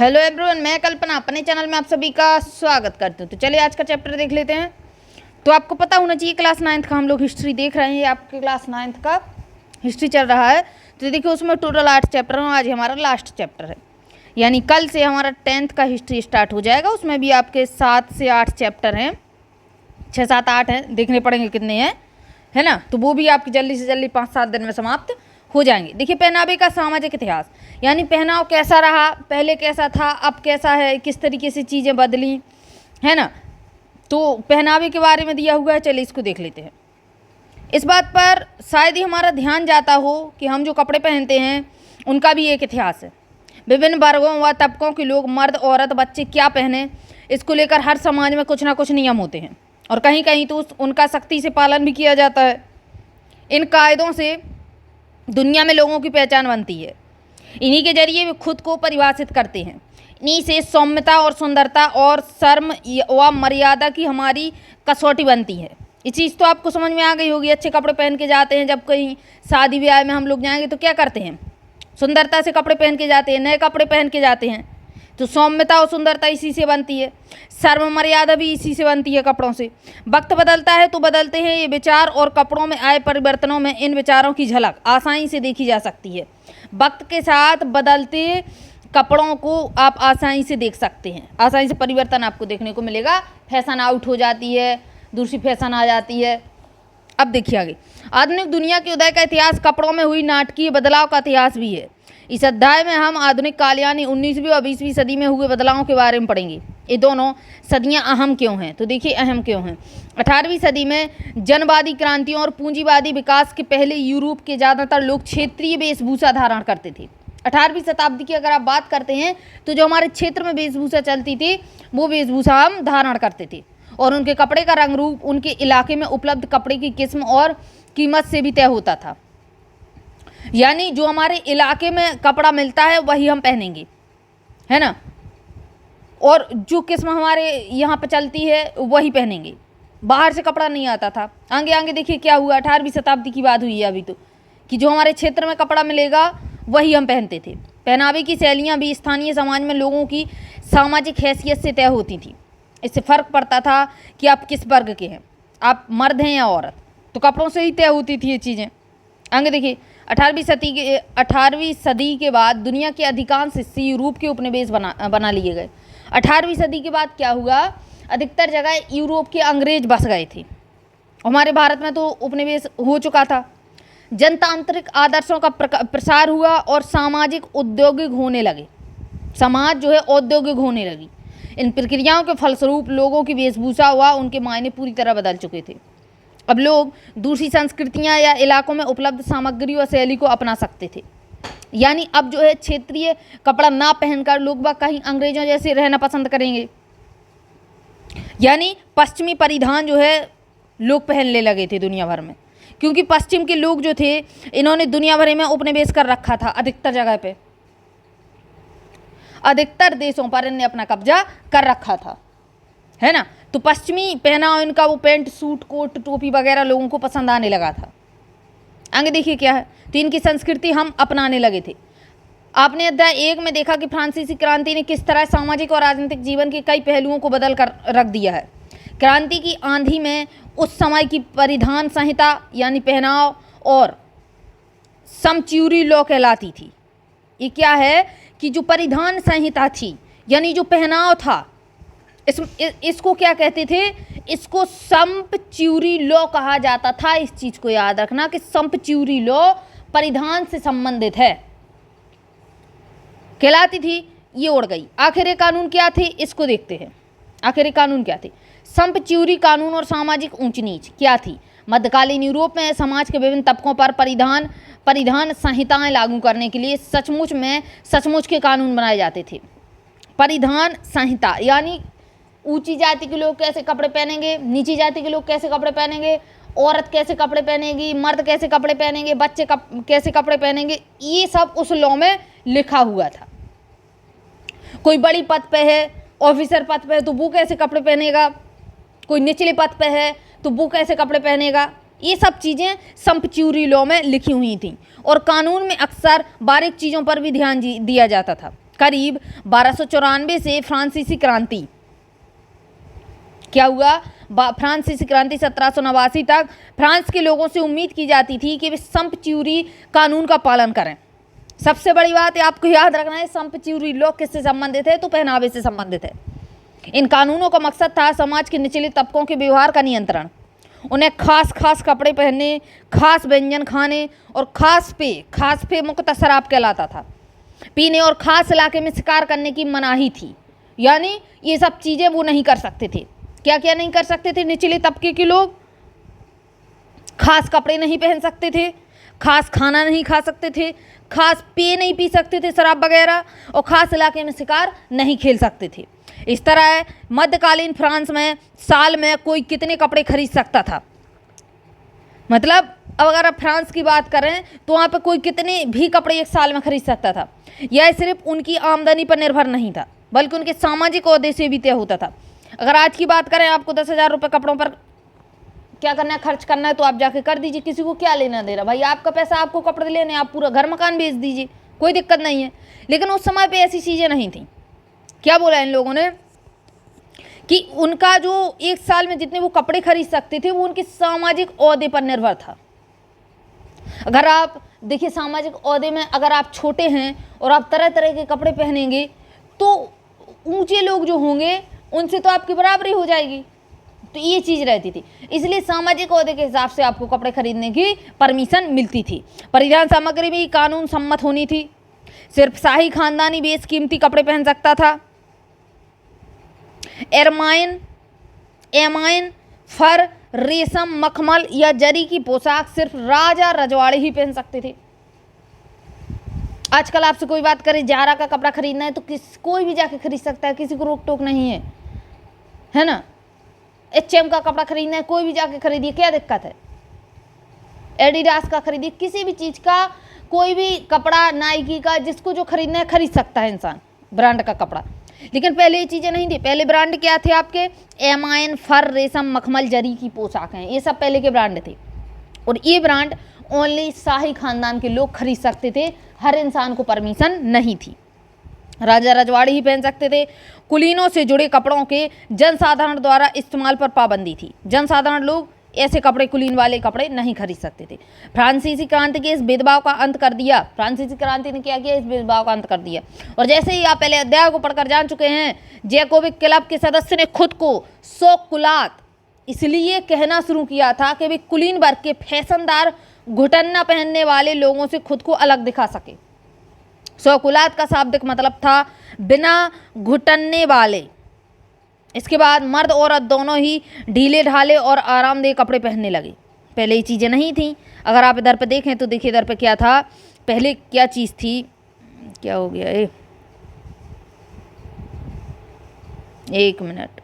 Hello everyone, मैं कल्पना अपने channel में आप सभी का स्वागत करती हूँ। तो चलिए आज का चैप्टर देख लेते हैं। तो आपको पता होना चाहिए क्लास 9th का हम लोग हिस्ट्री देख रहे हैं। आपके क्लास 9th का हिस्ट्री चल रहा है। तो देखिए उसमें टोटल 8 चैप्टर हैं। आज हमारा लास्ट चैप्टर है, यानी कल से हमारा 10th का हिस्ट्री स्टार्ट हो जाएगा। उसमें भी आपके 7 से 8 चैप्टर हैं, 6, 7, 8 हैं, देखने पड़ेंगे कितने हैं, है ना। तो वो भी आपकी जल्दी से जल्दी 5-7 दिन में समाप्त हो जाएंगे। देखिए पहनावे का सामाजिक इतिहास, यानी पहनाव कैसा रहा, पहले कैसा था, अब कैसा है, किस तरीके से चीज़ें बदली, है ना। तो पहनावे के बारे में दिया हुआ है, चलिए इसको देख लेते हैं। इस बात पर शायद ही हमारा ध्यान जाता हो कि हम जो कपड़े पहनते हैं उनका भी एक इतिहास है। विभिन्न वर्गों व तबकों के लोग, मर्द, औरत, बच्चे क्या पहने, इसको लेकर हर समाज में कुछ ना कुछ नियम होते हैं और कहीं कहीं तो उनका सख्ती से पालन भी किया जाता है। इन कायदों से दुनिया में लोगों की पहचान बनती है। इन्हीं के जरिए वे खुद को परिभाषित करते हैं। इन्हीं से सौम्यता और सुंदरता और शर्म व मर्यादा की हमारी कसौटी बनती है। ये चीज़ तो आपको समझ में आ गई होगी। अच्छे कपड़े पहन के जाते हैं, जब कहीं शादी ब्याह में हम लोग जाएंगे तो क्या करते हैं, सुंदरता से कपड़े पहन के जाते हैं, नए कपड़े पहन के जाते हैं। तो सौम्यता और सुंदरता इसी से बनती है, शर्म मर्यादा भी इसी से बनती है, कपड़ों से। वक्त बदलता है तो बदलते हैं ये विचार, और कपड़ों में आए परिवर्तनों में इन विचारों की झलक आसानी से देखी जा सकती है। वक्त के साथ बदलते कपड़ों को आप आसानी से देख सकते हैं, आसानी से परिवर्तन आपको देखने को मिलेगा। फैशन आउट हो जाती है, दूसरी फैशन आ जाती है। अब देखिए आगे, आधुनिक दुनिया के उदय का इतिहास कपड़ों में हुई नाटकीय बदलाव का इतिहास भी है। इस अध्याय में हम आधुनिक काल यानी 19वीं और 20वीं सदी में हुए बदलावों के बारे में पढ़ेंगे। ये दोनों सदियां अहम क्यों हैं, तो देखिए अहम क्यों हैं। 18वीं सदी में जनवादी क्रांतियों और पूंजीवादी विकास के पहले यूरोप के ज़्यादातर लोग क्षेत्रीय वेशभूषा धारण करते थे। 18वीं शताब्दी की अगर आप बात करते हैं तो जो हमारे क्षेत्र में वेशभूषा चलती थी वो वेशभूषा हम धारण करते थे, और उनके कपड़े का रंग रूप उनके इलाके में उपलब्ध कपड़े की किस्म और कीमत से भी तय होता था। यानी जो हमारे इलाके में कपड़ा मिलता है वही हम पहनेंगे, है ना, और जो किस्म हमारे यहाँ पर चलती है वही पहनेंगे। बाहर से कपड़ा नहीं आता था। आगे आगे देखिए क्या हुआ, 18वीं शताब्दी की बात हुई है अभी तो, कि जो हमारे क्षेत्र में कपड़ा मिलेगा वही हम पहनते थे। पहनावे की शैलियाँ भी स्थानीय समाज में लोगों की सामाजिक हैसियत से तय होती थी। इससे फ़र्क पड़ता था कि आप किस वर्ग के हैं, आप मर्द हैं या औरत, तो कपड़ों से ही तय होती थी ये चीज़ें। आगे देखिए 18वीं सदी के बाद दुनिया के अधिकांश हिस्से यूरोप के उपनिवेश बना लिए गए। 18वीं सदी के बाद क्या हुआ, अधिकतर जगह यूरोप के अंग्रेज बस गए थे। हमारे भारत में तो उपनिवेश हो चुका था। जनतांत्रिक आदर्शों का प्रसार हुआ और सामाजिक औद्योगिक होने लगे। समाज जो है औद्योगिक होने लगी। इन प्रक्रियाओं के फलस्वरूप लोगों की वेशभूषा व उनके मायने पूरी तरह बदल चुके थे। अब लोग दूसरी संस्कृतियां या इलाकों में उपलब्ध सामग्री और शैली को अपना सकते थे। यानी अब जो है क्षेत्रीय कपड़ा ना पहनकर लोग वह कहीं अंग्रेजों जैसे रहना पसंद करेंगे। यानी पश्चिमी परिधान जो है लोग पहनने लगे थे दुनिया भर में, क्योंकि पश्चिम के लोग जो थे इन्होंने दुनिया भर में उपनिवेश कर रखा था। अधिकतर जगह पे, अधिकतर देशों पर इन्हें अपना कब्जा कर रखा था, है ना। तो पश्चिमी पहनाव इनका, वो पेंट, सूट, कोट, टोपी वगैरह लोगों को पसंद आने लगा था। आगे देखिए क्या है, तो इनकी संस्कृति हम अपनाने लगे थे। आपने अध्याय 1 में देखा कि फ्रांसीसी क्रांति ने किस तरह सामाजिक और राजनीतिक जीवन के कई पहलुओं को बदल कर रख दिया है। क्रांति की आंधी में उस समय की परिधान संहिता यानी पहनाव और समच्यूरी लॉ कहलाती थी। ये क्या है कि जो परिधान संहिता थी यानी जो पहनाव था, इसको क्या कहते थे, इसको समच्यूरी लॉ कहा जाता था। इस चीज़ को याद रखना कि समच्यूरी लॉ परिधान से संबंधित है, कहलाती थी। ये उड़ गई। आखिर ये कानून क्या थे, इसको देखते हैं। आखिर ये कानून क्या थे। समच्यूरी कानून और सामाजिक ऊंच नीच क्या थी। मध्यकालीन यूरोप में समाज के विभिन्न तबकों पर परिधान संहिताएं लागू करने के लिए सचमुच के कानून बनाए जाते थे। परिधान संहिता यानी ऊंची जाति के लोग कैसे कपड़े पहनेंगे, नीची जाति के लोग कैसे कपड़े पहनेंगे, औरत कैसे कपड़े पहनेगी, मर्द कैसे कपड़े पहनेंगे, बच्चे कैसे कपड़े पहनेंगे, ये सब उस लॉ में लिखा हुआ था। कोई बड़ी पद पे है, ऑफिसर पद पे है, तो वो कैसे कपड़े पहनेगा, कोई निचले पद पे है तो वो कैसे कपड़े पहनेगा। ये सब चीज़ें समच्यूरी लॉ में लिखी हुई थी, और कानून में अक्सर बारीक चीज़ों पर भी ध्यान दिया जाता था। करीब 1294 से फ्रांसीसी क्रांति क्या हुआ, फ्रांसीसी क्रांति 1789 तक फ्रांस के लोगों से उम्मीद की जाती थी कि वे संपच्यूरी कानून का पालन करें। सबसे बड़ी बात है आपको याद रखना है, संपच्यूरी लॉ किससे संबंधित है, तो पहनावे से संबंधित है। इन कानूनों का मकसद था समाज के निचले तबकों के व्यवहार का नियंत्रण, उन्हें खास खास कपड़े पहनने, खास व्यंजन खाने और खास पे मुख्यतः शराब कहलाता था, पीने और खास इलाके में शिकार करने की मनाही थी। यानी ये सब चीज़ें वो नहीं कर सकते थे। क्या क्या नहीं कर सकते थे निचले तबके के लोग? खास कपड़े नहीं पहन सकते थे, खास खाना नहीं खा सकते थे, खास पेय नहीं पी सकते थे शराब वगैरह, और खास इलाके में शिकार नहीं खेल सकते थे। इस तरह मध्यकालीन फ्रांस में साल में कोई कितने कपड़े खरीद सकता था? मतलब अब अगर आप फ्रांस की बात करें तो वहाँ पे कोई कितने भी कपड़े एक साल में खरीद सकता था। यह सिर्फ उनकी आमदनी पर निर्भर नहीं था, बल्कि उनके सामाजिक ओहदे से भी तय होता था। अगर आज की बात करें, आपको 10,000 रुपये कपड़ों पर क्या करना है, खर्च करना है, तो आप जाके कर दीजिए, किसी को क्या लेना दे रहा भाई, आपका पैसा, आपको कपड़े लेने, आप पूरा घर मकान बेच दीजिए, कोई दिक्कत नहीं है। लेकिन उस समय पे ऐसी चीज़ें नहीं थी। क्या बोला इन लोगों ने कि उनका जो एक साल में जितने वो कपड़े खरीद सकते थे वो उनके सामाजिक ओहदे पर निर्भर था। अगर आप देखिए सामाजिक ओहदे में अगर आप छोटे हैं और आप तरह तरह के कपड़े पहनेंगे तो ऊंचे लोग जो होंगे उनसे तो आपकी बराबरी हो जाएगी। तो ये चीज़ रहती थी, इसलिए सामाजिक ओहदे के हिसाब से आपको कपड़े खरीदने की परमिशन मिलती थी। परिधान सामग्री भी कानून सम्मत होनी थी। सिर्फ शाही खानदानी बेशकीमती कपड़े पहन सकता था। एमाइन, फर, रेशम, मखमल या जरी की पोशाक सिर्फ राजा रजवाड़े ही पहन सकते थे। आजकल आपसे कोई बात करे जारा का कपड़ा खरीदना है तो कोई भी जाके खरीद सकता है, किसी को रोक टोक नहीं है ना। H&M का कपड़ा खरीदना है, कोई भी जाके खरीदिए, क्या दिक्कत है। एडिडास का खरीदिए, किसी भी चीज़ का, कोई भी कपड़ा, नाइकी का, जिसको जो खरीदना है खरीद सकता है इंसान, ब्रांड का कपड़ा। लेकिन पहले ये चीज़ें नहीं थी। पहले ब्रांड क्या थे आपके? एमाइन, फर, रेशम, मखमल, जरी की पोशाक हैं, ये सब पहले के ब्रांड थे। और ये ब्रांड ओनली शाही खानदान के लोग खरीद सकते थे, हर इंसान को परमिशन नहीं थी। राजा रजवाड़े ही पहन सकते थे। कुलीनों से जुड़े कपड़ों के जनसाधारण द्वारा इस्तेमाल पर पाबंदी थी। जनसाधारण लोग ऐसे कपड़े, कुलीन वाले कपड़े नहीं खरीद सकते थे। फ्रांसीसी क्रांति के इस भेदभाव का अंत कर दिया। फ्रांसीसी क्रांति ने क्या किया? इस भेदभाव का अंत कर दिया। और जैसे ही आप पहले अध्याय को पढ़कर जान चुके हैं, जैकोबिक क्लब के सदस्य ने खुद को शौकुलात इसलिए कहना शुरू किया था कि वे कुलीन वर्ग के फैशनदार घुटन्ना पहनने वाले लोगों से खुद को अलग दिखा सके। शौकुलात का शाब्दिक मतलब था बिना घुटने वाले। इसके बाद मर्द औरत दोनों ही ढीले ढाले और आरामदेह कपड़े पहनने लगे। पहले ये चीज़ें नहीं थी। अगर आप इधर पे देखें तो देखिए इधर पे क्या था, पहले क्या चीज़ थी, क्या हो गया ये, एक मिनट,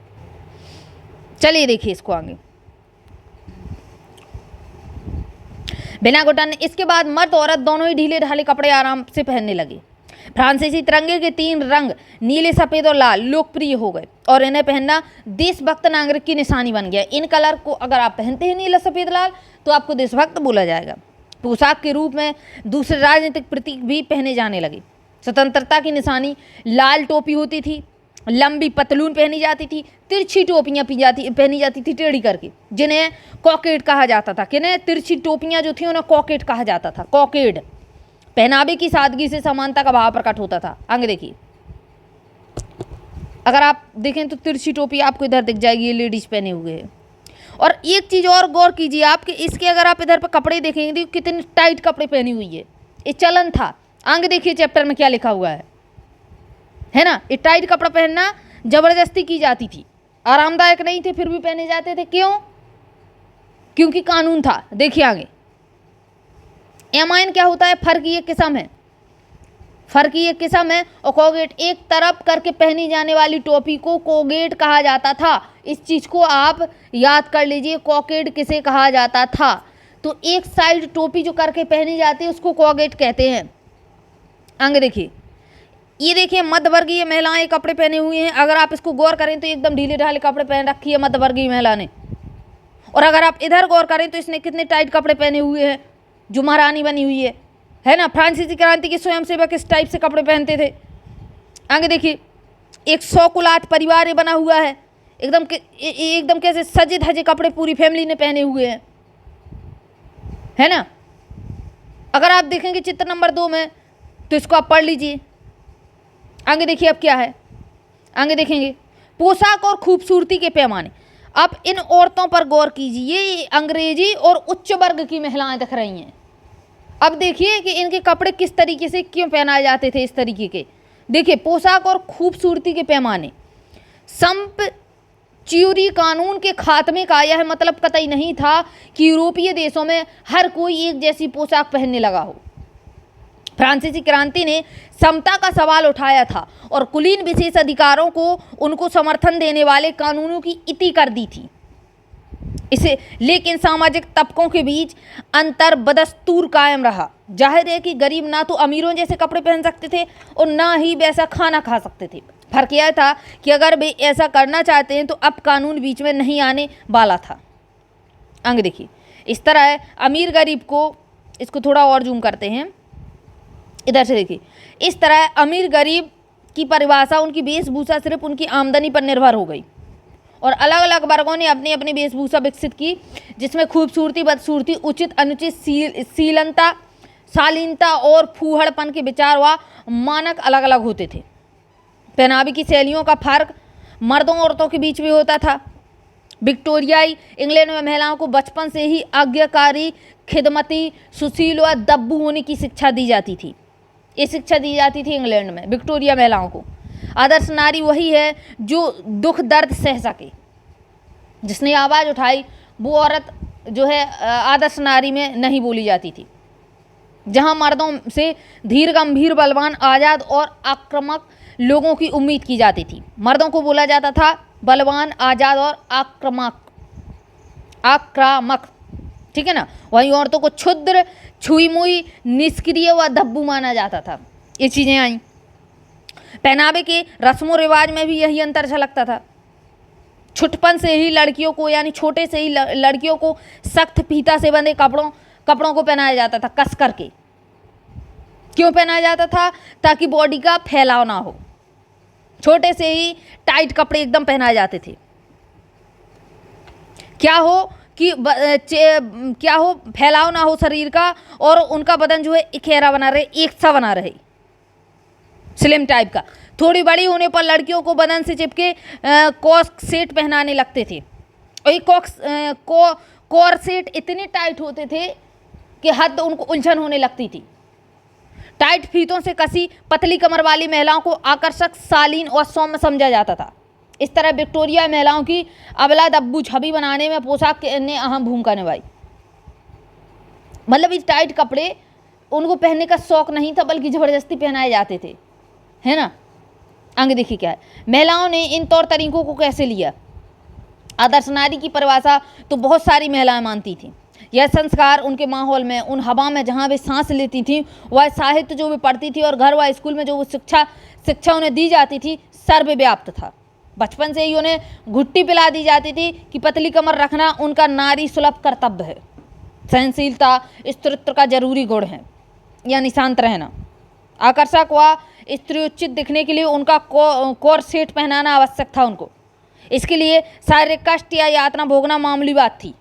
चलिए देखिए इसको आगे। बिना घुटने, इसके बाद मर्द औरत दोनों ही ढीले ढाले कपड़े आराम से पहनने लगे। फ्रांसीसी तिरंगे के 3 रंग नीले, सफ़ेद और लाल लोकप्रिय हो गए और इन्हें पहनना देशभक्त नागरिक की निशानी बन गया। इन कलर को अगर आप पहनते हैं नीला, सफ़ेद, लाल, तो आपको देशभक्त बोला जाएगा। पोशाक के रूप में दूसरे राजनीतिक प्रतीक भी पहने जाने लगे। स्वतंत्रता की निशानी लाल टोपी होती थी, लंबी पतलून पहनी जाती थी, तिरछी टोपियाँ पहनी जाती थी टेढ़ी करके, जिन्हें कॉकेट कहा जाता था। किन्हें? तिरछी टोपियाँ जो थी उन्हें कॉकेट कहा जाता था। कॉकेड पहनावे की सादगी से समानता का भाव प्रकट होता था। आगे देखिए, अगर आप देखें तो तिरछी टोपी आपको इधर दिख जाएगी, ये लेडीज पहने हुए है। और एक चीज़ और गौर कीजिए आपके इसके, अगर आप इधर पर कपड़े देखेंगे तो कितने टाइट कपड़े पहनी हुई है, ये चलन था। आगे देखिए चैप्टर में क्या लिखा हुआ है ना। ये टाइट कपड़ा पहनना जबरदस्ती की जाती थी, आरामदायक नहीं थे फिर भी पहने जाते थे। क्यों? क्योंकि कानून था। देखिए आगे, एमाइन क्या होता है? फर की एक किस्म है, फर की एक किस्म है। और कोगेट, एक तरफ करके पहनी जाने वाली टोपी को कोगेट कहा जाता था। इस चीज़ को आप याद कर लीजिए, कोगेट किसे कहा जाता था। तो एक साइड टोपी जो करके पहनी जाती है उसको कोगेट कहते हैं। आगे देखिए, ये देखिए मध्यवर्गीय महिलाएं कपड़े पहने हुए हैं। अगर आप इसको गौर करें तो एकदम ढीले ढाले कपड़े पहन रखी है मध्यवर्गीय महिला ने। और अगर आप इधर गौर करें तो इसने कितने टाइट कपड़े पहने हुए हैं, जो महारानी बनी हुई है ना। फ्रांसीसी क्रांति के स्वयंसेवक इस टाइप से कपड़े पहनते थे। आगे देखिए, एक शौकुलात परिवार बना हुआ है, एकदम कैसे सजे धजे कपड़े पूरी फैमिली ने पहने हुए हैं, है ना। अगर आप देखेंगे चित्र नंबर 2 में तो इसको आप पढ़ लीजिए। आगे देखिए अब क्या है, आगे देखेंगे पोशाक और खूबसूरती के पैमाने। अब इन औरतों पर गौर कीजिए, ये अंग्रेजी और उच्च वर्ग की महिलाएं दिख रही हैं। अब देखिए कि इनके कपड़े किस तरीके से क्यों पहनाए जाते थे इस तरीके के। देखिए, पोशाक और खूबसूरती के पैमाने। संपच्यूरी कानून के खात्मे का यह मतलब कतई नहीं था कि यूरोपीय देशों में हर कोई एक जैसी पोशाक पहनने लगा हो। फ्रांसीसी क्रांति ने समता का सवाल उठाया था और कुलीन विशेष अधिकारों को उनको समर्थन देने वाले कानूनों की इति कर दी थी इसे, लेकिन सामाजिक तबकों के बीच अंतर बदस्तूर कायम रहा। जाहिर है कि गरीब ना तो अमीरों जैसे कपड़े पहन सकते थे और ना ही वैसा खाना खा सकते थे। फर्क यह था कि अगर वे ऐसा करना चाहते हैं तो अब कानून बीच में नहीं आने वाला था। आगे देखिए, इस तरह है अमीर गरीब को, इसको थोड़ा और जूम करते हैं, इधर से देखिए, इस तरह अमीर गरीब की परिभाषा उनकी वेशभूषा सिर्फ उनकी आमदनी पर निर्भर हो गई और अलग अलग वर्गों ने अपनी अपनी वेशभूषा विकसित की, जिसमें खूबसूरती, बदसूरती, उचित अनुचित, शीलनता, शालीनता और फूहड़पन के विचार व मानक अलग अलग होते थे। पहनावे की शैलियों का फर्क मर्दों औरतों के बीच भी होता था। विक्टोरियाई इंग्लैंड में महिलाओं को बचपन से ही आज्ञाकारी, खिदमती, सुशील व दब्बू होने की शिक्षा दी जाती थी। ये शिक्षा दी जाती थी इंग्लैंड में विक्टोरिया महिलाओं को। आदर्श नारी वही है जो दुख दर्द सह सके, जिसने आवाज़ उठाई वो औरत जो है आदर्श नारी में नहीं बोली जाती थी। जहां मर्दों से धीर, गंभीर, बलवान, आज़ाद और आक्रामक लोगों की उम्मीद की जाती थी। मर्दों को बोला जाता था बलवान, आज़ाद और आक्रामक, ठीक है ना। वहीं औरतों को क्षुद्र, छुई मुई, निष्क्रिय व धब्बू माना जाता था। ये चीज़ें आई। पहनावे के रस्मों रिवाज में भी यही अंतर झलकता था। छुटपन से ही लड़कियों को, यानी छोटे से ही लड़कियों को सख्त फीता से बंधे कपड़ों को पहनाया जाता था, कस करके। क्यों पहनाया जाता था? ताकि बॉडी का फैलाव ना हो। छोटे से ही टाइट कपड़े एकदम पहनाए जाते थे। क्या हो, फैलाव ना हो शरीर का और उनका बदन जो है इकेरा बना रहे, एक सा बना रहे, स्लिम टाइप का। थोड़ी बड़ी होने पर लड़कियों को बदन से चिपके कॉर्सेट पहनाने लगते थे और ये कॉर्सेट इतने टाइट होते थे कि हद उनको उलझन होने लगती थी। टाइट फीतों से कसी पतली कमर वाली महिलाओं को आकर्षक, शालीन और सौम्य समझा जाता था। इस तरह विक्टोरिया महिलाओं की अबला दब्बू छवि बनाने में पोशाक ने अहम भूमिका निभाई। मतलब इस टाइट कपड़े उनको पहनने का शौक नहीं था, बल्कि ज़बरदस्ती पहनाए जाते थे, है ना। आगे देखिए क्या है, महिलाओं ने इन तौर तरीकों को कैसे लिया। आदर्श नारी की परिभाषा तो बहुत सारी महिलाएं मानती थीं। यह संस्कार उनके माहौल में, उन हवा में जहाँ वे सांस लेती थीं, वह साहित्य जो वे पढ़ती थी और घर व स्कूल में जो वो शिक्षा उन्हें दी जाती थी, सर्वव्याप्त था। बचपन से ही उन्हें घुट्टी पिला दी जाती थी कि पतली कमर रखना उनका नारी सुलभ कर्तव्य है। सहनशीलता स्त्रीत्व का जरूरी गुण है, यानी शांत रहना। आकर्षक व स्त्रीउचित दिखने के लिए उनका कॉर्सेट पहनाना आवश्यक था उनको। इसके लिए शारीरिक कष्ट या यातना भोगना मामूली बात थी।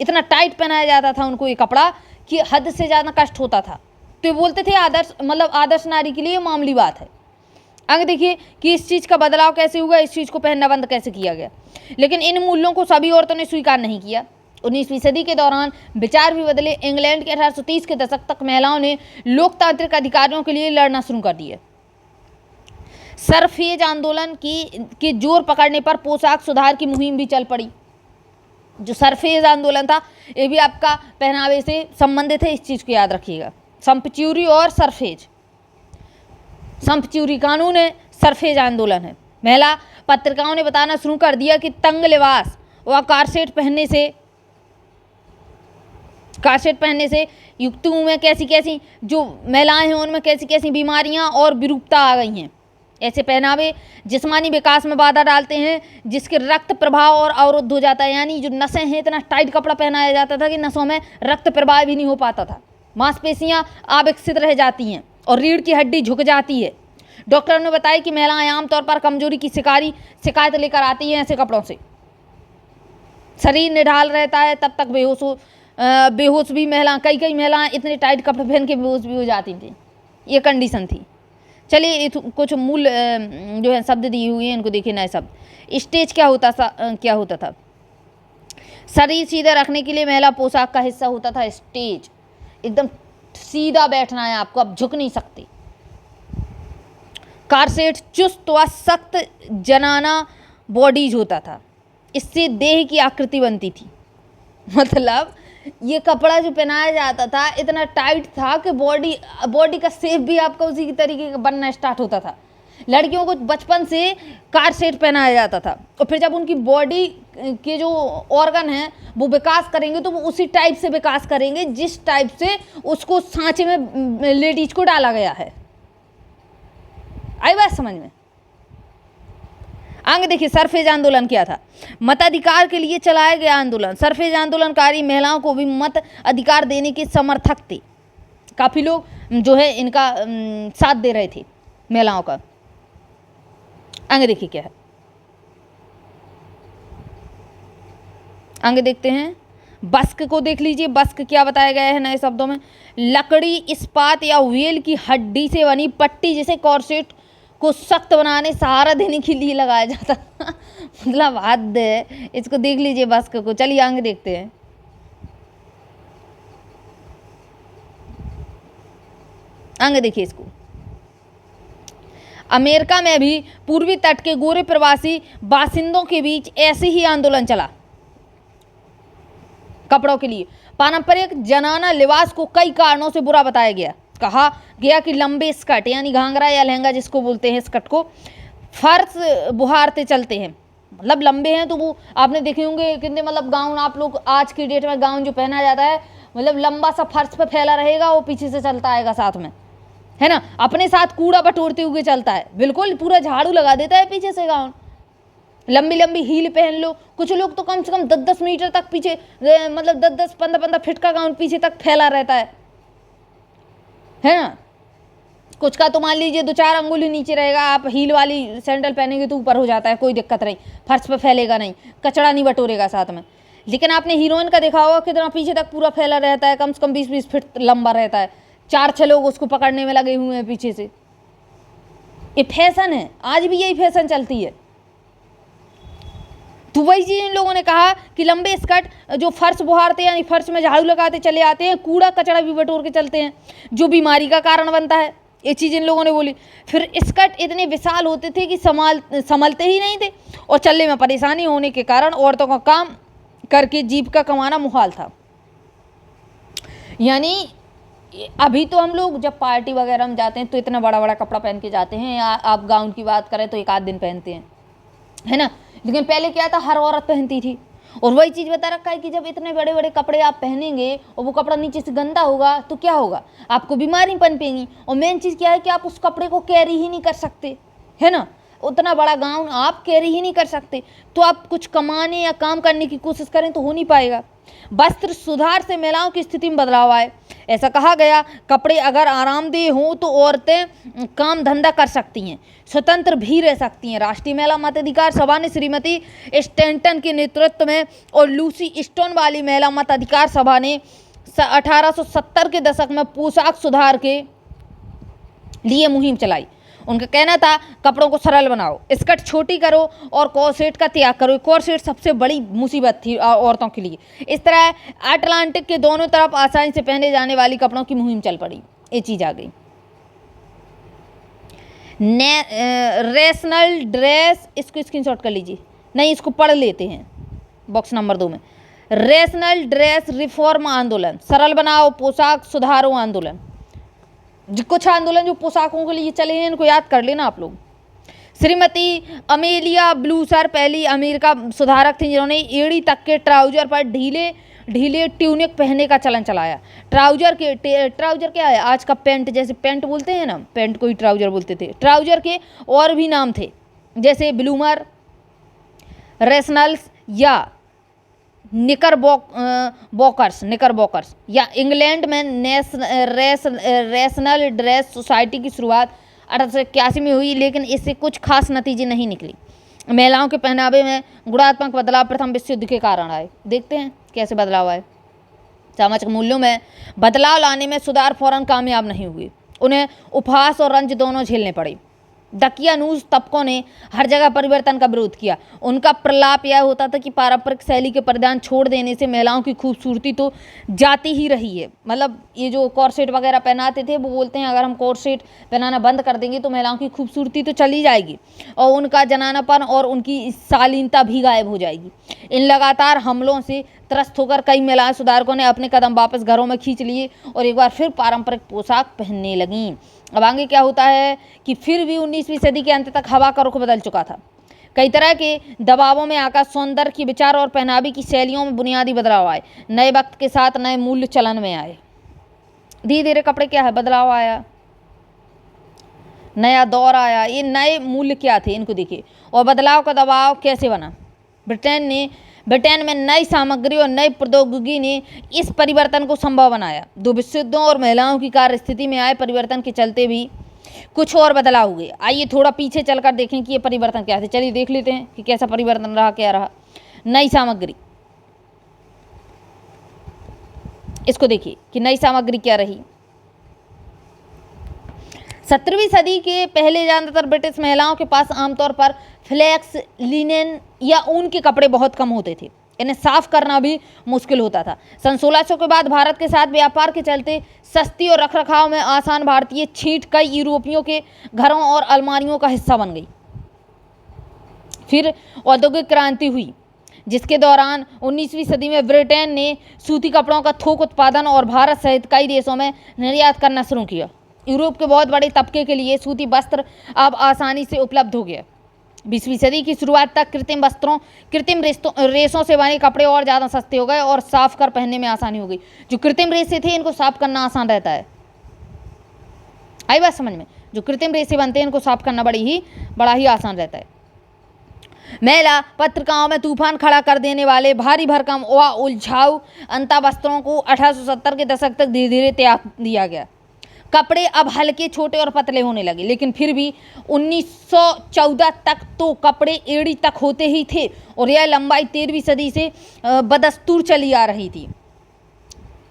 इतना टाइट पहनाया जाता था उनको ये कपड़ा कि हद से ज़्यादा कष्ट होता था। तो ये बोलते थे आदर्श नारी के लिए मामूली बात है। आगे देखिए कि इस चीज़ का बदलाव कैसे हुआ, इस चीज़ को पहनना बंद कैसे किया गया। लेकिन इन मूल्यों को सभी औरतों ने स्वीकार नहीं किया। 19वीं सदी के दौरान विचार भी बदले। इंग्लैंड के 1830 के दशक तक महिलाओं ने लोकतांत्रिक अधिकारों के लिए लड़ना शुरू कर दिया। सरफेज आंदोलन की जोर पकड़ने पर पोशाक सुधार की मुहिम भी चल पड़ी। जो सरफेज आंदोलन था ये भी आपका पहनावे से संबंधित है, इस चीज़ को याद रखिएगा। संपच्यूरी और सरफेज, संपच्यूरी कानून है, सरफेज आंदोलन है। महिला पत्रिकाओं ने बताना शुरू कर दिया कि तंग लिबास व कारसेट पहनने से युक्तियों में कैसी कैसी जो महिलाएं हैं उनमें कैसी कैसी बीमारियां और विरूपता आ गई हैं। ऐसे पहनावे जिस्मानी विकास में बाधा डालते हैं, जिसके रक्त प्रवाह और अवरुद्ध हो जाता है। यानी जो नसें हैं, इतना टाइट कपड़ा पहनाया जाता था कि नसों में रक्त प्रवाह भी नहीं हो पाता था। मांसपेशियां अविकसित रह जाती हैं और रीढ़ की हड्डी झुक जाती है। डॉक्टर ने बताया कि महिलाएं आमतौर पर कमजोरी की शिकायत लेकर आती हैं ऐसे कपड़ों से। शरीर निढाल रहता है तब तक बेहोश भी महिला, कई महिलाएं इतने टाइट कपड़े पहन के बेहोश भी हो जाती थी। ये कंडीशन थी। चलिए कुछ मूल जो है शब्द दिए हुए हैं, इनको देखिए नए शब्द। स्टेज क्या होता था? शरीर सीधा रखने के लिए महिला पोशाक का हिस्सा होता था स्टेज। एकदम सीधा बैठना है आपको, आप झुक नहीं सकते। कारसेट चुस्त व सख्त जनाना बॉडीज होता था, इससे देह की आकृति बनती थी। मतलब ये कपड़ा जो पहनाया जाता था इतना टाइट था कि बॉडी का शेप भी आपका उसी की तरीके का बनना स्टार्ट होता था। लड़कियों को बचपन से कार सेट पहनाया जाता था और फिर जब उनकी बॉडी के जो ऑर्गन हैं वो विकास करेंगे तो वो उसी टाइप से विकास करेंगे जिस टाइप से उसको सांचे में लेडीज को डाला गया है। आई बात समझ में? आगे देखिए सरफेज आंदोलन क्या था। मताधिकार के लिए चलाया गया आंदोलन। सरफेज आंदोलनकारी महिलाओं को भी मत अधिकार देने के समर्थक थे। काफ़ी लोग जो है इनका साथ दे रहे थे महिलाओं का। आगे देखिए क्या है, आगे देखते हैं। बस्क को देख लीजिए। बस्क क्या बताया गया है नए शब्दों में? लकड़ी, इस्पात या व्हील की हड्डी से बनी पट्टी जिसे कॉर्सेट को सख्त बनाने, सहारा देने के लिए लगाया जाता मतलब हद है। इसको देख लीजिए बस्क को। चलिए आगे देखते हैं। आगे देखिए इसको। अमेरिका में भी पूर्वी तट के गोरे प्रवासी बासिंदों के बीच ऐसे ही आंदोलन चला कपड़ों के लिए। पारंपरिक जनाना लिबास को कई कारणों से बुरा बताया गया। कहा गया कि लंबे स्कर्ट यानी घाघरा या लहंगा जिसको बोलते हैं, स्कर्ट को फर्श बुहारते चलते हैं। मतलब लंबे हैं तो वो आपने देखे होंगे कितने, मतलब गाउन आप लोग आज की डेट में गाउन जो पहना जाता है मतलब लंबा सा फर्श पे फैला रहेगा, वो पीछे से चलता आएगा साथ में, है ना। अपने साथ कूड़ा बटोरते हुए चलता है, बिल्कुल पूरा झाड़ू लगा देता है पीछे से गाउन। लंबी लंबी हील पहन लो। कुछ लोग तो कम से कम 10-10 मीटर तक पीछे, मतलब 10-10 15-15 फीट का गाउन पीछे तक फैला रहता है ना। कुछ का तो मान लीजिए 2-4 अंगुली नीचे रहेगा, आप हील वाली सैंडल पहनेंगे तो ऊपर हो जाता है, कोई दिक्कत नहीं, फर्श पे फैलेगा नहीं, कचड़ा नहीं बटोरेगा साथ में। लेकिन आपने हीरोइन का देखा होगा कितना पीछे तक पूरा फैला रहता है, कम से कम 20-20 फीट लंबा रहता है। 4-6 लोग उसको पकड़ने में लगे हुए हैं पीछे से। ये फैशन है, आज भी यही फैशन चलती है। तो वही चीज़ इन लोगों ने कहा कि लंबे स्कर्ट जो फर्श बुहारते हैं यानी फर्श में झाड़ू लगाते चले आते हैं, कूड़ा कचड़ा भी बटोर के चलते हैं, जो बीमारी का कारण बनता है। ये चीज़ इन लोगों ने बोली। फिर स्कर्ट इतने विशाल होते थे कि संभलते ही नहीं थे और चलने में परेशानी होने के कारण औरतों का काम करके जीविका कमाना मुहाल था। यानी अभी तो हम लोग जब पार्टी वगैरह में जाते हैं तो इतना बड़ा बड़ा कपड़ा पहन के जाते हैं, या आप गाउन की बात करें तो 1 आध दिन पहनते हैं, है ना। लेकिन पहले क्या था, हर औरत पहनती थी। और वही चीज़ बता रखा है कि जब इतने बड़े बड़े कपड़े आप पहनेंगे और वो कपड़ा नीचे से गंदा होगा तो क्या होगा, आपको बीमारी पनपेगी। और मेन चीज़ क्या है कि आप उस कपड़े को कैरी ही नहीं कर सकते, है ना। उतना बड़ा गाउन आप कैरी ही नहीं कर सकते, तो आप कुछ कमाने या काम करने की कोशिश करें तो हो नहीं पाएगा। वस्त्र सुधार से महिलाओं की स्थिति में बदलाव आए। ऐसा कहा गया, कपड़े अगर आरामदेह हों तो औरतें काम धंधा कर सकती हैं, स्वतंत्र भी रह सकती हैं। राष्ट्रीय महिला मताधिकार सभा ने श्रीमती स्टैंटन के नेतृत्व में और लूसी स्टोन वाली महिला मताधिकार सभा ने 1870 के दशक में पोशाक सुधार के लिए मुहिम चलाई। उनका कहना था कपड़ों को सरल बनाओ, स्कर्ट छोटी करो और कॉर्सेट का त्याग करो। कॉर्सेट सबसे बड़ी मुसीबत थी औरतों के लिए। इस तरह अटलांटिक के दोनों तरफ आसानी से पहने जाने वाली कपड़ों की मुहिम चल पड़ी। ये चीज़ आ गई। रेशनल ड्रेस, इसको स्क्रीनशॉट कर लीजिए, नहीं इसको पढ़ लेते हैं बॉक्स नंबर 2 में। रेशनल ड्रेस रिफॉर्म आंदोलन, सरल बनाओ पोशाक सुधारो आंदोलन। कुछ आंदोलन जो पोशाकों के लिए चले हैं इनको याद कर लेना आप लोग। श्रीमती अमेलिया ब्लूसर पहली अमेरिका सुधारक थी जिन्होंने एड़ी तक के ट्राउजर पर ढीले ट्यूनिक पहनने का चलन चलाया। ट्राउजर क्या है, आज का पैंट, जैसे पैंट बोलते हैं ना, पैंट को ही ट्राउजर बोलते थे। ट्राउजर के और भी नाम थे जैसे ब्लूमर, रेशनल्स या निकरबॉकर्स या इंग्लैंड में रेशनल ड्रेस सोसाइटी की शुरुआत 1881 में हुई, लेकिन इससे कुछ खास नतीजे नहीं निकली। महिलाओं के पहनावे में गुणात्मक बदलाव प्रथम विश्व युद्ध के कारण आए। देखते हैं कैसे बदलाव आए। सामाजिक मूल्यों में बदलाव लाने में सुधार फौरन कामयाब नहीं हुए, उन्हें उपहास और रंज दोनों झेलने पड़े। दकियानूस तबकों ने हर जगह परिवर्तन का विरोध किया। उनका प्रलाप यह होता था कि पारंपरिक शैली के परिधान छोड़ देने से महिलाओं की खूबसूरती तो जाती ही रही है। मतलब ये जो कॉर्सेट वगैरह पहनाते थे, वो बोलते हैं अगर हम कॉर्सेट पहनाना बंद कर देंगे तो महिलाओं की खूबसूरती तो चली जाएगी और उनका जनानापन और उनकी शालीनता भी गायब हो जाएगी। इन लगातार हमलों से त्रस्त होकर कई महिलाएं सुधारकों ने अपने कदम वापस घरों में खींच लिए और एक बार फिर पारंपरिक पोशाक पहनने लगीं। अब आगे क्या होता है कि फिर भी 19वीं सदी के अंत तक हवा का रुख बदल चुका था। कई तरह के दबावों में आकर सौंदर्य की विचार और पहनावे की शैलियों में बुनियादी बदलाव आए। नए वक्त के साथ नए मूल्य चलन में आए। धीरे धीरे कपड़े क्या है बदलाव आया, नया दौर आया। ये नए मूल्य क्या थे इनको देखिए, और बदलाव का दबाव कैसे बना। ब्रिटेन में नई सामग्री और नई प्रौद्योगिकी ने इस परिवर्तन को संभव बनाया। दो विश्व युद्धों और महिलाओं की कार्य स्थिति में आए परिवर्तन के चलते भी कुछ और बदलाव हुए। आइए थोड़ा पीछे चलकर देखें कि ये परिवर्तन क्या थे। चलिए देख लेते हैं कि कैसा परिवर्तन रहा, क्या रहा। नई सामग्री, इसको देखिए कि नई सामग्री क्या रही। 17वीं सदी के पहले ज्यादातर ब्रिटिश महिलाओं के पास आमतौर पर फ्लेक्स, लिनेन या ऊन के कपड़े बहुत कम होते थे। इन्हें साफ करना भी मुश्किल होता था। सन 1600 के बाद भारत के साथ व्यापार के चलते सस्ती और रखरखाव में आसान भारतीय छींट कई यूरोपियों के घरों और अलमारियों का हिस्सा बन गई। फिर औद्योगिक क्रांति हुई, जिसके दौरान 19वीं सदी में ब्रिटेन ने सूती कपड़ों का थोक उत्पादन और भारत सहित कई देशों में निर्यात करना शुरू किया। यूरोप के बहुत बड़े तबके के लिए सूती वस्त्र अब आसानी से उपलब्ध हो गया। 20वीं सदी की शुरुआत तक कृत्रिम रेशों से बने कपड़े और ज़्यादा सस्ते हो गए और साफ कर पहनने में आसानी हो गई। जो कृत्रिम रेशे थे इनको साफ करना आसान रहता है। आई बात समझ में? जो कृत्रिम रेशे बनते हैं इनको साफ करना बड़ा ही आसान रहता है। महिला पत्रिकाओं में तूफान खड़ा कर देने वाले भारी भरकम व उलझाऊ अंता वस्त्रों को 1870 के दशक तक धीरे धीरे त्याग दिया गया। कपड़े अब हल्के, छोटे और पतले होने लगे, लेकिन फिर भी 1914 तक तो कपड़े एड़ी तक होते ही थे और यह लंबाई 13वीं सदी से बदस्तूर चली आ रही थी।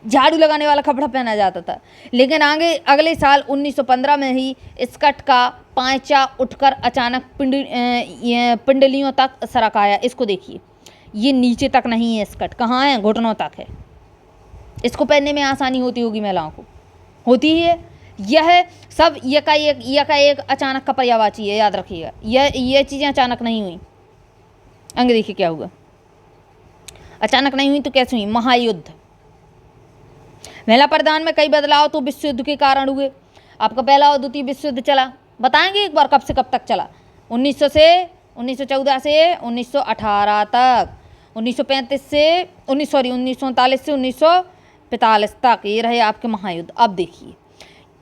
झाड़ू लगाने वाला कपड़ा पहना जाता था, लेकिन अगले साल 1915 में ही स्कर्ट का पांचा उठकर अचानक पिंडलियों तक सरक आया। इसको देखिए, ये नीचे तक नहीं है, स्कर्ट कहाँ है, घुटनों तक है। इसको पहनने में आसानी होती होगी महिलाओं को, होती ही है। यह सब एक अचानक का पर्यायवाची है, याद रखिएगा। यह चीज़ें अचानक नहीं हुई। आगे देखिए क्या हुआ। अचानक नहीं हुई तो कैसे हुई? महायुद्ध। महिला परिधान में कई बदलाव तो विश्व युद्ध के कारण हुए। आपका पहला और द्वितीय विश्व युद्ध चला, बताएंगे एक बार कब से कब तक चला? 1914 से 1918 तक, 1939 से 1945 तक ये रहे आपके महायुद्ध। अब देखिए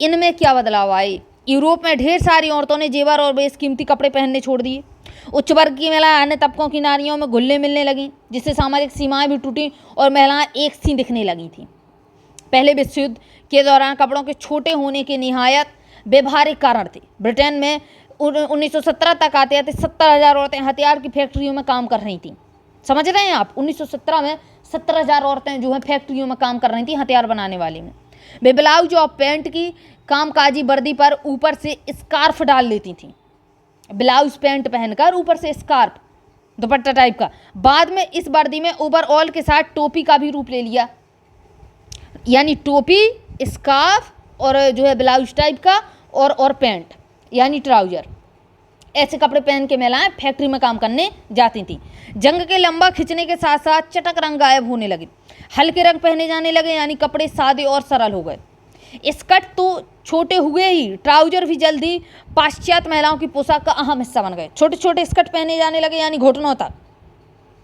इनमें क्या बदलाव आए। यूरोप में ढेर सारी औरतों ने जेवर और बेशकीमती कपड़े पहनने छोड़ दिए। उच्च वर्ग की महिलाएं अन्य तबकों की नारियों में घुलने मिलने लगीं, जिससे सामाजिक सीमाएं भी टूटी और महिलाएं एक सी दिखने लगी थीं। पहले विश्व युद्ध के दौरान कपड़ों के छोटे होने के निहायत व्यवहारिक कारण थे। ब्रिटेन में 1917 तक आते आते 70,000 औरतें हथियार की फैक्ट्रियों में काम कर रही थीं। समझ रहे हैं आप? 1917 में 70,000 औरतें जो है फैक्ट्रियों में काम कर रही थी, हथियार बनाने वाली में। वे ब्लाउज और पैंट की कामकाजी वर्दी पर ऊपर से स्कार्फ डाल लेती थीं। ब्लाउज पैंट पहनकर ऊपर से स्कार्फ, दुपट्टा टाइप का। बाद में इस वर्दी में ओवरऑल के साथ टोपी का भी रूप ले लिया, यानी टोपी, स्कार्फ और जो है ब्लाउज टाइप का और पैंट यानी ट्राउजर। ऐसे कपड़े पहन के महिलाएं फैक्ट्री में काम करने जाती थीं। जंग के लंबा खिंचने के साथ साथ चटक रंग गायब होने लगे, हल्के रंग पहने जाने लगे, यानी कपड़े सादे और सरल हो गए। स्कर्ट तो छोटे हुए ही, ट्राउजर भी जल्दी पाश्चात्य महिलाओं की पोशाक का अहम हिस्सा बन गए। छोटे छोटे स्कर्ट पहने जाने लगे, यानी घुटनों तक।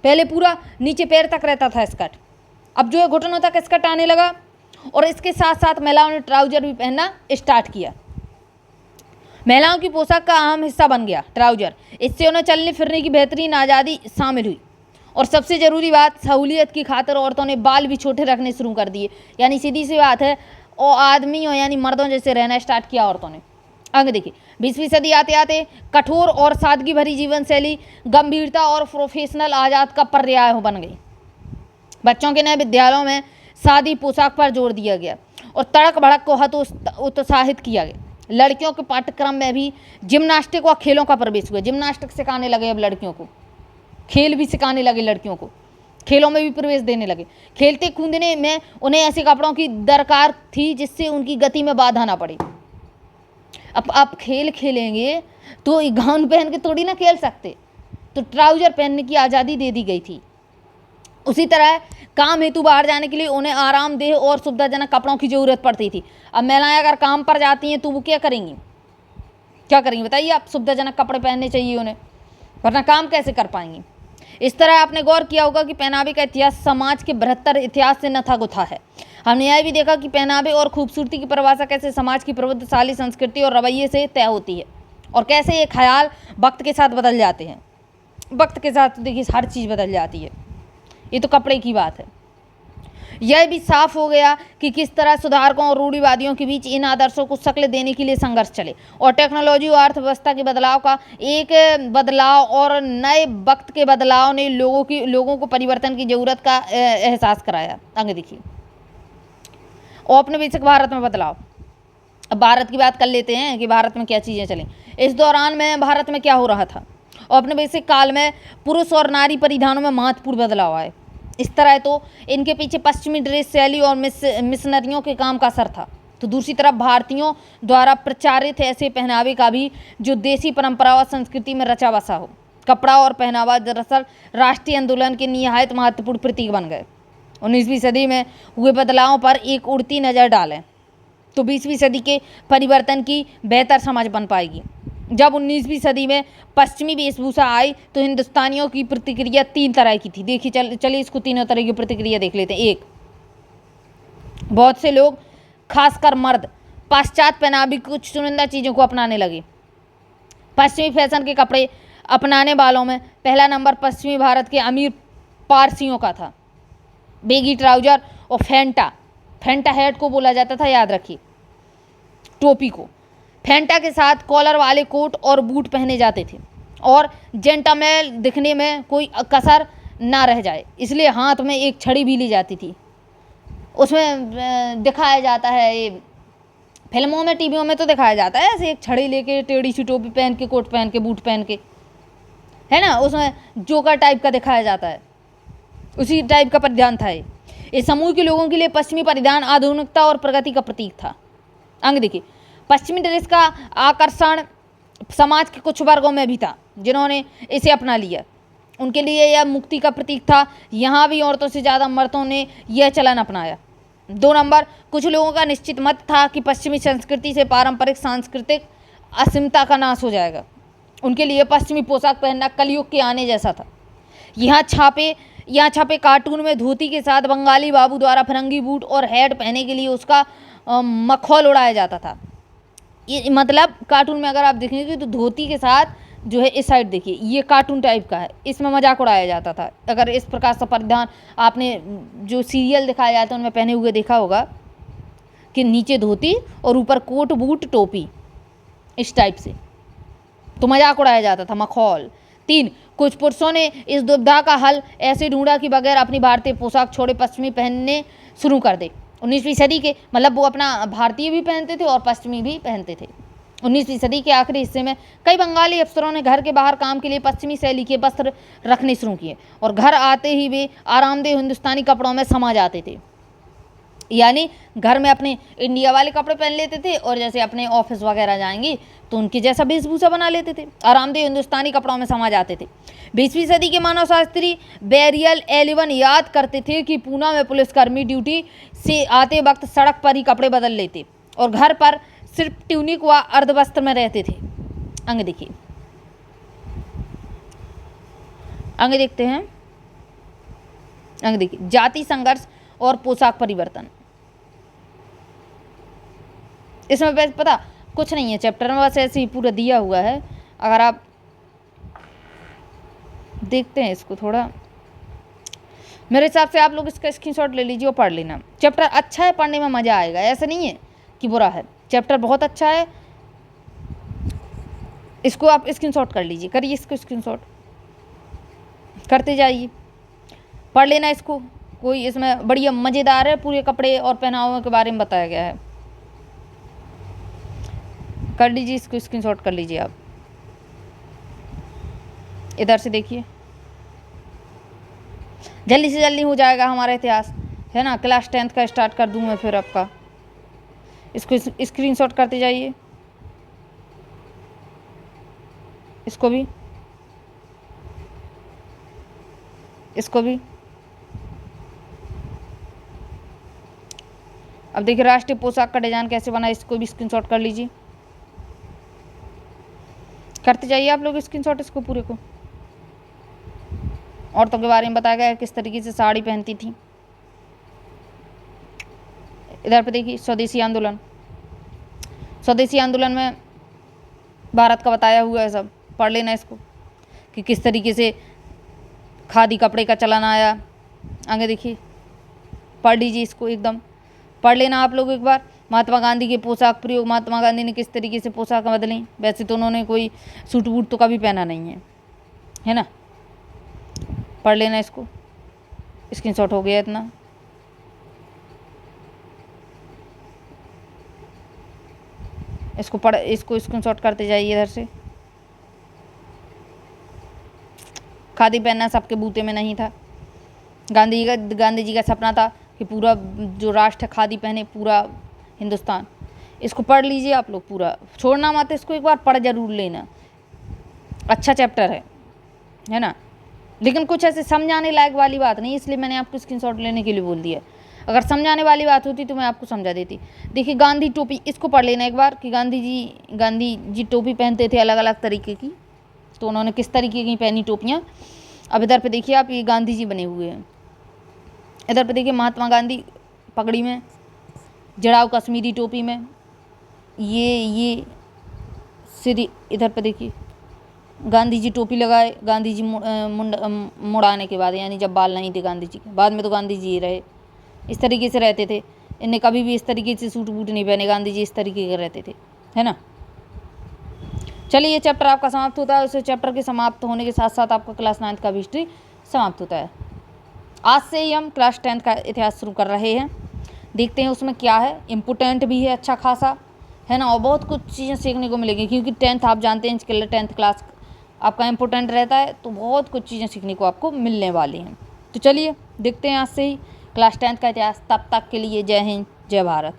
पहले पूरा नीचे पैर तक रहता था स्कर्ट, अब जो है घुटनों तक स्कर्ट आने लगा। और इसके साथ साथ महिलाओं ने ट्राउजर भी पहनना स्टार्ट किया। महिलाओं की पोशाक का अहम हिस्सा बन गया ट्राउजर। इससे उन्हें चलने फिरने की बेहतरीन आज़ादी शामिल हुई। और सबसे ज़रूरी बात, सहूलियत की खातिर औरतों ने बाल भी छोटे रखने शुरू कर दिए, यानी सीधी सी बात है, और आदमी हो यानी मर्दों जैसे रहना स्टार्ट किया औरतों ने। आगे देखिए, 20वीं सदी आते आते कठोर और सादगी भरी जीवन शैली गंभीरता और प्रोफेशनल आजाद का पर्याय बन गई। बच्चों के नए विद्यालयों में सादी पोशाक पर जोर दिया गया और तड़क भड़क को उत्साहित किया गया। लड़कियों के पाठ्यक्रम में भी जिम्नास्टिक व खेलों का प्रवेश हुआ। जिम्नास्टिक सिखाने लगे अब लड़कियों को, खेल भी सिखाने लगे लड़कियों को, खेलों में भी प्रवेश देने लगे। खेलते कूदने में उन्हें ऐसे कपड़ों की दरकार थी जिससे उनकी गति में बाधा ना पड़े। अब आप खेल खेलेंगे तो गाउन पहन के थोड़ी ना खेल सकते, तो ट्राउजर पहनने की आज़ादी दे दी गई थी। उसी तरह काम हेतु बाहर जाने के लिए उन्हें आरामदेह और सुविधाजनक कपड़ों की ज़रूरत पड़ती थी। अब महिलाएं अगर काम पर जाती हैं तो वो क्या करेंगी, क्या करेंगी बताइए आप? सुविधाजनक कपड़े पहनने चाहिए उन्हें, वरना काम कैसे कर पाएंगी। इस तरह आपने गौर किया होगा कि पहनावे का इतिहास समाज के बृहत्तर इतिहास से नथा गुथा है। हमने यह भी देखा कि पहनावे और खूबसूरती की परिभाषा कैसे समाज की प्रबुद्धशाली संस्कृति और रवैये से तय होती है और कैसे ये ख्याल वक्त के साथ बदल जाते हैं। वक्त के साथ देखिए हर चीज़ बदल जाती है, ये तो कपड़े की बात है। यह भी साफ हो गया कि किस तरह सुधारकों और रूढ़िवादियों के बीच इन आदर्शों को शक्ल देने के लिए संघर्ष चले और टेक्नोलॉजी और अर्थव्यवस्था के बदलाव का एक बदलाव और नए वक्त के बदलाव ने लोगों को परिवर्तन की जरूरत का एहसास कराया। आगे देखिए, औपनिवेशिक भारत में बदलाव। अब भारत की बात कर लेते हैं कि भारत में क्या चीज़ें चलें। इस दौरान में भारत में क्या हो रहा था? औपनिवेशिक काल में पुरुष और नारी परिधानों में महत्वपूर्ण बदलाव आए। इस तरह तो इनके पीछे पश्चिमी ड्रेस शैली और मिशनरियों के काम का असर था, तो दूसरी तरफ भारतीयों द्वारा प्रचारित ऐसे पहनावे का भी जो देसी परंपरा और संस्कृति में रचा बसा हो। कपड़ा और पहनावा दरअसल राष्ट्रीय आंदोलन के निहायत महत्वपूर्ण प्रतीक बन गए। 19वीं सदी में हुए बदलावों पर एक उड़ती नज़र डालें तो 20वीं सदी के परिवर्तन की बेहतर समझ बन पाएगी। जब 19वीं सदी में पश्चिमी वेशभूषा आई तो हिंदुस्तानियों की प्रतिक्रिया 3 तरह की थी। देखिए चलिए इसको तीनों तरह की प्रतिक्रिया देख लेते हैं। एक, बहुत से लोग खासकर मर्द पाश्चात्य पहनावे की कुछ चुनिंदा चीज़ों को अपनाने लगे। पश्चिमी फैशन के कपड़े अपनाने वालों में पहला नंबर पश्चिमी भारत के अमीर पारसियों का था। बेगी ट्राउजर और फेंटा हेड को बोला जाता था, याद रखिए, टोपी को। फेंटा के साथ कॉलर वाले कोट और बूट पहने जाते थे और जेंटामेल दिखने में कोई कसर ना रह जाए, इसलिए हाथ में एक छड़ी भी ली जाती थी। उसमें दिखाया जाता है, ये फिल्मों में टीवियों में तो दिखाया जाता है ऐसे एक छड़ी लेके टेढ़ी सी टोपी पहन के, कोट पहन के, बूट पहन के, है ना, उसमें जोकर टाइप का दिखाया जाता है, उसी टाइप का परिधान था ये। इस समूह के लोगों के लिए पश्चिमी परिधान आधुनिकता और प्रगति का प्रतीक था। आगे देखिए, पश्चिमी ड्रेस का आकर्षण समाज के कुछ वर्गों में भी था जिन्होंने इसे अपना लिया। उनके लिए यह मुक्ति का प्रतीक था। यहाँ भी औरतों से ज़्यादा मर्दों ने यह चलन अपनाया। 2 नंबर, कुछ लोगों का निश्चित मत था कि पश्चिमी संस्कृति से पारंपरिक सांस्कृतिक असीमता का नाश हो जाएगा। उनके लिए पश्चिमी पोशाक पहनना कलयुग के आने जैसा था। यहाँ छापे कार्टून में धोती के साथ बंगाली बाबू द्वारा फरंगी बूट और हैट पहनने के लिए उसका मखौल उड़ाया जाता था। ये मतलब कार्टून में अगर आप देखेंगे तो धोती के साथ जो है इस साइड देखिए ये कार्टून टाइप का है, इसमें मजाक उड़ाया जाता था। अगर इस प्रकार का परिधान आपने जो सीरियल दिखाया जाता है उनमें पहने हुए देखा होगा कि नीचे धोती और ऊपर कोट बूट टोपी, इस टाइप से, तो मजाक उड़ाया जाता था, मखौल। 3, कुछ पुरुषों ने इस दुविधा का हल ऐसे ढूंढा कि बगैर अपनी भारतीय पोशाक छोड़े पश्चिमी पहनने शुरू कर दे। 19वीं सदी के मतलब वो अपना भारतीय भी पहनते थे और पश्चिमी भी पहनते थे। 19वीं सदी के आखिरी हिस्से में कई बंगाली अफसरों ने घर के बाहर काम के लिए पश्चिमी शैली के वस्त्र रखने शुरू किए और घर आते ही वे आरामदेह हिंदुस्तानी कपड़ों में समा जाते थे। यानी घर में अपने इंडिया वाले कपड़े पहन लेते थे और जैसे अपने ऑफिस वगैरह जाएंगे तो उनके जैसा वेशभूषा बना लेते थे, आरामदेह हिंदुस्तानी कपड़ों में समा जाते थे। 20वीं सदी के मानव शास्त्री बेरियल एलिवन याद करते थे कि पूना में पुलिसकर्मी ड्यूटी से आते वक्त सड़क पर ही कपड़े बदल लेते और घर पर सिर्फ ट्यूनिक व अर्धवस्त्र में रहते थे। आगे देखिए, आगे देखते हैं। आगे देखिए, जाति संघर्ष और पोशाक परिवर्तन। इसमें वैसे पता कुछ नहीं है चैप्टर में, बस ऐसे ही पूरा दिया हुआ है। अगर आप देखते हैं इसको थोड़ा, मेरे हिसाब से आप लोग इसका स्क्रीनशॉट ले लीजिए और पढ़ लेना। चैप्टर अच्छा है, पढ़ने में मज़ा आएगा, ऐसा नहीं है कि बुरा है। चैप्टर बहुत अच्छा है, इसको आप स्क्रीनशॉट कर लीजिए, करिए इसको स्क्रीनशॉट, करते जाइए, पढ़ लेना इसको। कोई इसमें बढ़िया मज़ेदार है, पूरे कपड़े और पहनावे के बारे में बताया गया है। कर लीजिए इसको स्क्रीनशॉट कर लीजिए आप। इधर से देखिए, जल्दी से जल्दी हो जाएगा हमारा इतिहास, है ना। क्लास 10th का स्टार्ट कर दूँ मैं फिर आपका। इसको स्क्रीनशॉट करते जाइए, इसको भी, इसको भी। अब देखिए राष्ट्रीय पोशाक का डिजाइन कैसे बना है, इसको भी स्क्रीनशॉट कर लीजिए, करते जाइए आप लोग स्क्रीनशॉट इसको पूरे को। औरतों के बारे में बताया गया है, किस तरीके से साड़ी पहनती थी। इधर पे देखिए स्वदेशी आंदोलन, स्वदेशी आंदोलन में भारत का बताया हुआ है सब, पढ़ लेना इसको कि किस तरीके से खादी कपड़े का चलन आया। आगे देखिए, पढ़ लीजिए इसको, एकदम पढ़ लेना आप लोग एक बार। महात्मा गांधी के पोशाक प्रयोग, महात्मा गांधी ने किस तरीके से पोशाक बदली। वैसे तो उन्होंने कोई सूट बूट तो कभी पहना नहीं है ना। पढ़ लेना इसको, स्क्रीनशॉट हो गया इतना। इसको स्क्रीनशॉट करते जाइए इधर से। खादी पहनना सबके बूते में नहीं था। गांधी जी का सपना था कि पूरा जो राष्ट्र खादी पहने, पूरा हिंदुस्तान। इसको पढ़ लीजिए आप लोग पूरा, छोड़ना मत इसको, एक बार पढ़ जरूर लेना। अच्छा चैप्टर है ना। लेकिन कुछ ऐसे समझाने लायक वाली बात नहीं, इसलिए मैंने आपको स्क्रीनशॉट लेने के लिए बोल दिया। अगर समझाने वाली बात होती तो मैं आपको समझा देती। देखिए गांधी टोपी, इसको पढ़ लेना एक बार कि गांधी जी टोपी पहनते थे अलग अलग तरीके की, तो उन्होंने किस तरीके की पहनी टोपियाँ। अब इधर पे देखिए आप, ये गांधी जी बने हुए हैं। इधर पे देखिए महात्मा गांधी पगड़ी में, जड़ाऊ कश्मीरी टोपी में, ये सिरी। इधर पे देखिए गांधी जी टोपी लगाए, गांधी जी मुड़ाने के बाद, यानी जब बाल नहीं थे गांधी जी के, बाद में तो गांधी जी रहे, इस तरीके से रहते थे। इन्हें कभी भी इस तरीके से सूट बूट नहीं पहने, गांधी जी इस तरीके के रहते थे, है ना। चलिए ये चैप्टर आपका समाप्त होता है। उस चैप्टर के समाप्त होने के साथ साथ आपका क्लास 9th का भी हिस्ट्री समाप्त होता है। आज से ही हम क्लास 10th का इतिहास शुरू कर रहे हैं। देखते हैं उसमें क्या है, इम्पोर्टेंट भी है अच्छा खासा, है ना, और बहुत कुछ चीज़ें सीखने को मिलेंगी, क्योंकि 10th आप जानते हैं 10th क्लास आपका इम्पोर्टेंट रहता है, तो बहुत कुछ चीज़ें सीखने को आपको मिलने वाली हैं। तो चलिए देखते हैं आज से ही क्लास 10th का इतिहास। तब तक के लिए जय हिंद, जय भारत।